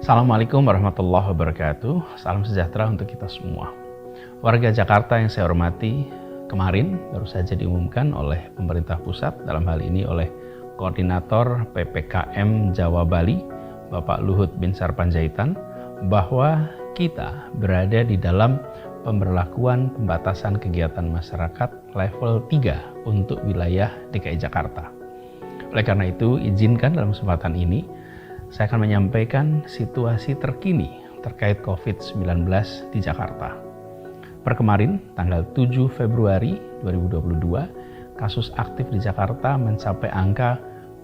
Assalamualaikum warahmatullahi wabarakatuh. Salam sejahtera untuk kita semua. Warga Jakarta yang saya hormati, kemarin baru saja diumumkan oleh pemerintah pusat, dalam hal ini oleh Koordinator PPKM Jawa Bali, Bapak Luhut Binsar Panjaitan, bahwa kita berada di dalam pemberlakuan pembatasan kegiatan masyarakat level 3 untuk wilayah DKI Jakarta. Oleh karena itu, izinkan dalam kesempatan ini saya akan menyampaikan situasi terkini terkait COVID-19 di Jakarta. Per kemarin, tanggal 7 Februari 2022, kasus aktif di Jakarta mencapai angka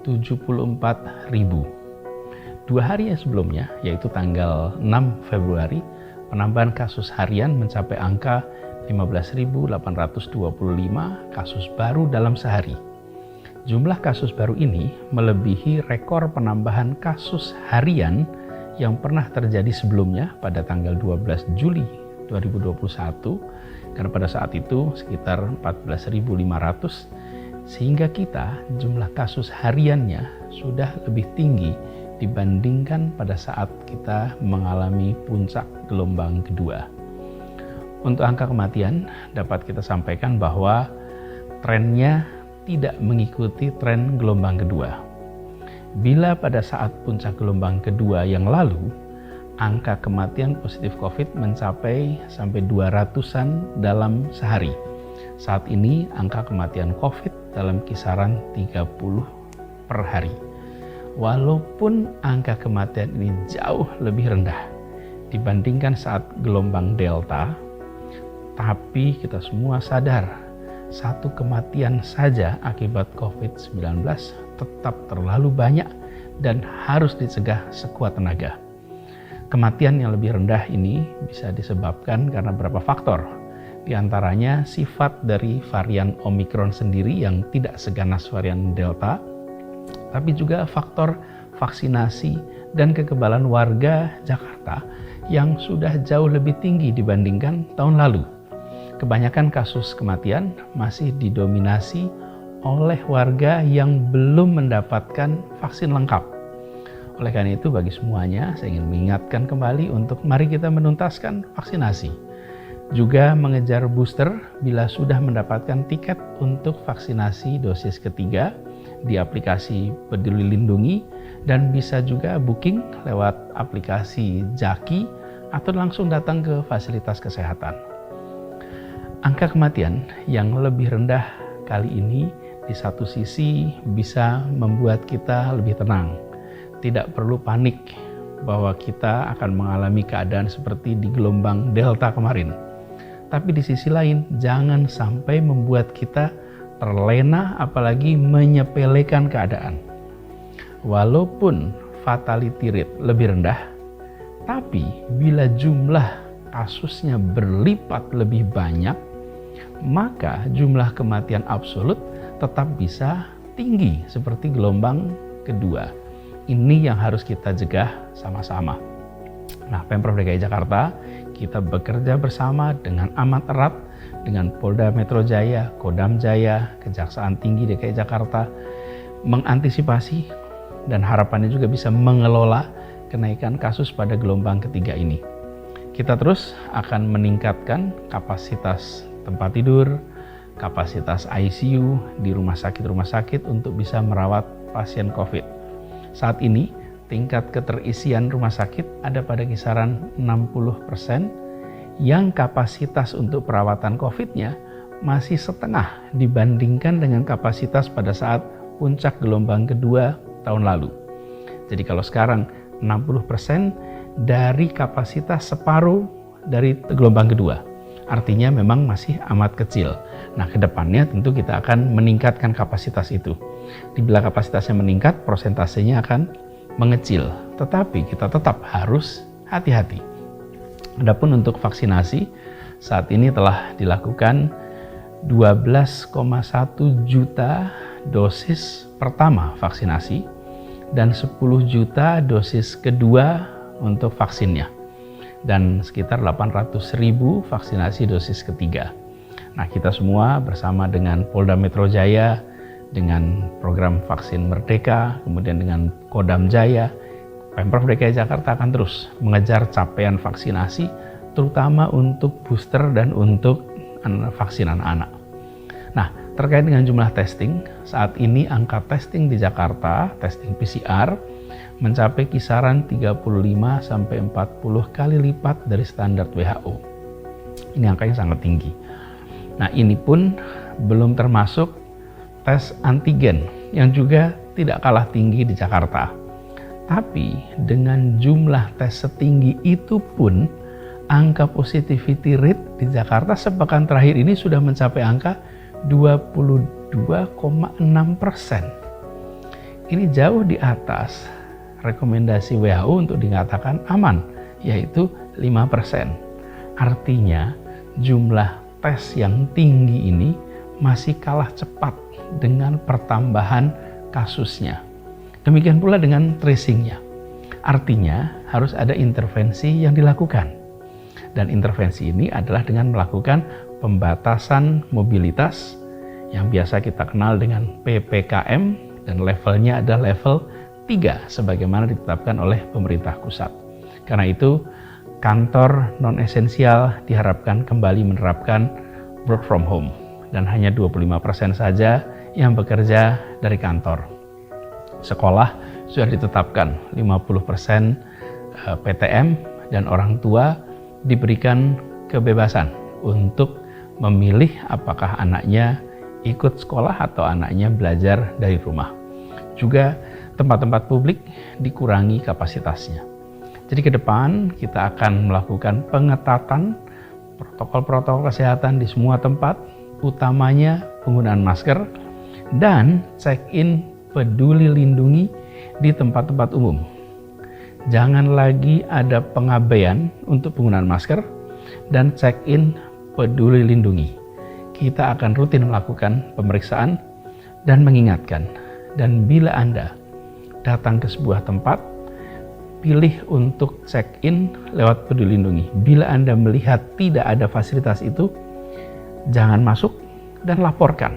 74.000. 2 hari sebelumnya, yaitu tanggal 6 Februari, penambahan kasus harian mencapai angka 15.825 kasus baru dalam sehari. Jumlah kasus baru ini melebihi rekor penambahan kasus harian yang pernah terjadi sebelumnya pada tanggal 12 Juli 2021, karena pada saat itu sekitar 14.500, sehingga kita jumlah kasus hariannya sudah lebih tinggi dibandingkan pada saat kita mengalami puncak gelombang kedua. Untuk angka kematian dapat kita sampaikan bahwa trennya tidak mengikuti tren gelombang kedua. Bila pada saat puncak gelombang kedua yang lalu, angka kematian positif COVID mencapai sampai 200-an dalam sehari. Saat ini angka kematian COVID dalam kisaran 30 per hari. Walaupun angka kematian ini jauh lebih rendah dibandingkan saat gelombang Delta, tapi kita semua sadar satu kematian saja akibat COVID-19 tetap terlalu banyak dan harus dicegah sekuat tenaga. Kematian yang lebih rendah ini bisa disebabkan karena beberapa faktor. Di antaranya sifat dari varian Omicron sendiri yang tidak seganas varian Delta, tapi juga faktor vaksinasi dan kekebalan warga Jakarta yang sudah jauh lebih tinggi dibandingkan tahun lalu. Kebanyakan kasus kematian masih didominasi oleh warga yang belum mendapatkan vaksin lengkap. Oleh karena itu, bagi semuanya, saya ingin mengingatkan kembali untuk mari kita menuntaskan vaksinasi. Juga mengejar booster bila sudah mendapatkan tiket untuk vaksinasi dosis ketiga di aplikasi Peduli Lindungi, dan bisa juga booking lewat aplikasi Jaki atau langsung datang ke fasilitas kesehatan. Angka kematian yang lebih rendah kali ini di satu sisi bisa membuat kita lebih tenang. Tidak perlu panik bahwa kita akan mengalami keadaan seperti di gelombang Delta kemarin. Tapi di sisi lain, jangan sampai membuat kita terlena apalagi menyepelekan keadaan. Walaupun fatality rate lebih rendah, tapi bila jumlah kasusnya berlipat lebih banyak, maka jumlah kematian absolut tetap bisa tinggi seperti gelombang kedua. Ini yang harus kita cegah sama-sama. Nah, Pemprov DKI Jakarta, kita bekerja bersama dengan amat erat dengan Polda Metro Jaya, Kodam Jaya, Kejaksaan Tinggi DKI Jakarta, mengantisipasi dan harapannya juga bisa mengelola kenaikan kasus pada gelombang ketiga ini. Kita terus akan meningkatkan kapasitas tempat tidur, kapasitas ICU di rumah sakit untuk bisa merawat pasien COVID. Saat ini, tingkat keterisian rumah sakit ada pada kisaran 60%, yang kapasitas untuk perawatan COVID-nya masih setengah dibandingkan dengan kapasitas pada saat puncak gelombang kedua tahun lalu. Jadi kalau sekarang 60% dari kapasitas separuh dari gelombang kedua. Artinya memang masih amat kecil. Nah, kedepannya tentu kita akan meningkatkan kapasitas itu. Bila kapasitasnya meningkat, prosentasenya akan mengecil. Tetapi kita tetap harus hati-hati. Adapun untuk vaksinasi, saat ini telah dilakukan 12,1 juta dosis pertama vaksinasi dan 10 juta dosis kedua untuk vaksinnya. Dan sekitar 800.000 vaksinasi dosis ketiga. Nah, kita semua bersama dengan Polda Metro Jaya, dengan program vaksin Merdeka, kemudian dengan Kodam Jaya, Pemprov DKI Jakarta akan terus mengejar capaian vaksinasi, terutama untuk booster dan untuk vaksin anak-anak. Nah, terkait dengan jumlah testing, saat ini angka testing di Jakarta, testing PCR, mencapai kisaran 35-40 kali lipat dari standar WHO. Ini angka yang sangat tinggi. Nah, ini pun belum termasuk tes antigen yang juga tidak kalah tinggi di Jakarta. Tapi dengan jumlah tes setinggi itu pun, angka positivity rate di Jakarta sepekan terakhir ini sudah mencapai angka 22,6%. Ini jauh di atas rekomendasi WHO untuk dikatakan aman, yaitu 5%. Artinya jumlah tes yang tinggi ini masih kalah cepat dengan pertambahan kasusnya. Demikian pula dengan tracingnya. Artinya harus ada intervensi yang dilakukan. Dan intervensi ini adalah dengan melakukan pembatasan mobilitas yang biasa kita kenal dengan PPKM, dan levelnya adalah level 3 sebagaimana ditetapkan oleh pemerintah pusat. Karena itu kantor non-esensial diharapkan kembali menerapkan work from home, dan hanya 25% saja yang bekerja dari kantor. Sekolah sudah ditetapkan 50% PTM, dan orang tua diberikan kebebasan untuk memilih apakah anaknya ikut sekolah atau anaknya belajar dari rumah. Juga tempat-tempat publik dikurangi kapasitasnya. Jadi ke depan kita akan melakukan pengetatan protokol-protokol kesehatan di semua tempat, utamanya penggunaan masker dan check-in Peduli Lindungi di tempat-tempat umum. Jangan lagi ada pengabaian untuk penggunaan masker dan check-in Peduli Lindungi. Kita akan rutin melakukan pemeriksaan dan mengingatkan. Dan bila Anda datang ke sebuah tempat, pilih untuk check-in lewat Peduli Lindungi. Bila Anda melihat tidak ada fasilitas itu, jangan masuk dan laporkan.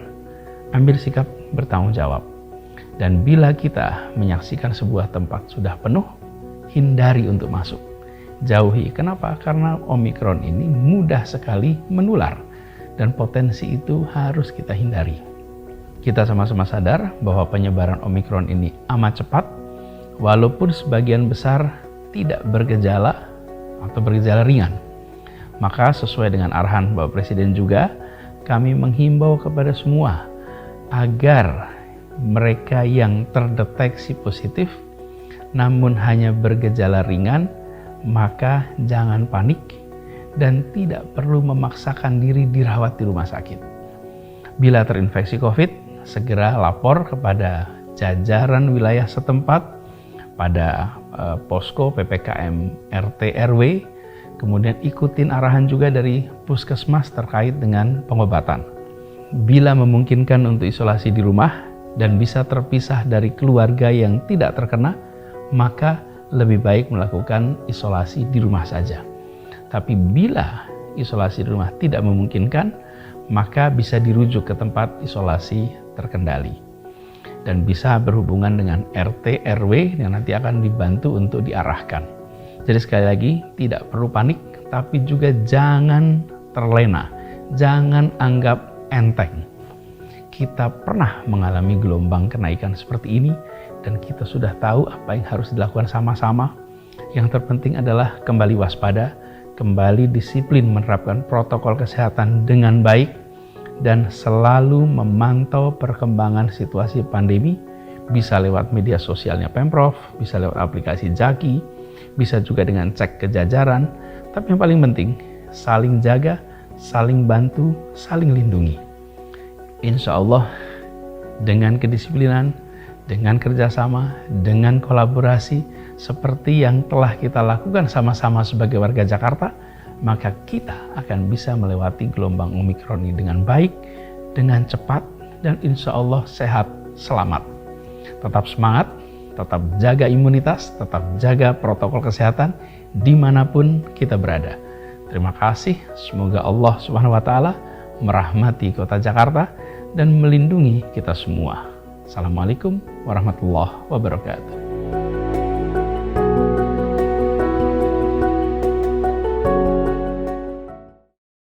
Ambil sikap bertanggung jawab. Dan bila kita menyaksikan sebuah tempat sudah penuh, hindari untuk masuk. Jauhi. Kenapa? Karena Omikron ini mudah sekali menular. Dan potensi itu harus kita hindari. Kita sama-sama sadar bahwa penyebaran Omikron ini amat cepat, walaupun sebagian besar tidak bergejala atau bergejala ringan. Maka sesuai dengan arahan Bapak Presiden juga, kami menghimbau kepada semua agar mereka yang terdeteksi positif namun hanya bergejala ringan, maka jangan panik dan tidak perlu memaksakan diri dirawat di rumah sakit. Bila terinfeksi COVID, segera lapor kepada jajaran wilayah setempat pada posko PPKM RT RW, kemudian ikutin arahan juga dari puskesmas terkait dengan pengobatan. Bila memungkinkan untuk isolasi di rumah dan bisa terpisah dari keluarga yang tidak terkena, maka lebih baik melakukan isolasi di rumah saja. Tapi bila isolasi di rumah tidak memungkinkan, maka bisa dirujuk ke tempat isolasi terkendali. Dan bisa berhubungan dengan RT RW yang nanti akan dibantu untuk diarahkan. Jadi sekali lagi, tidak perlu panik, tapi juga jangan terlena, jangan anggap enteng. Kita pernah mengalami gelombang kenaikan seperti ini, dan kita sudah tahu apa yang harus dilakukan sama-sama. Yang terpenting adalah kembali waspada, kembali disiplin menerapkan protokol kesehatan dengan baik, dan selalu memantau perkembangan situasi pandemi, bisa lewat media sosialnya Pemprov, bisa lewat aplikasi Jaki, bisa juga dengan cek ke jajaran, tapi yang paling penting, saling jaga, saling bantu, saling lindungi. Insya Allah dengan kedisiplinan, dengan kerjasama, dengan kolaborasi seperti yang telah kita lakukan sama-sama sebagai warga Jakarta, maka kita akan bisa melewati gelombang Omikron ini dengan baik, dengan cepat, dan insya Allah sehat, selamat. Tetap semangat, tetap jaga imunitas, tetap jaga protokol kesehatan dimanapun kita berada. Terima kasih, semoga Allah SWT merahmati kota Jakarta dan melindungi kita semua. Assalamualaikum warahmatullahi wabarakatuh.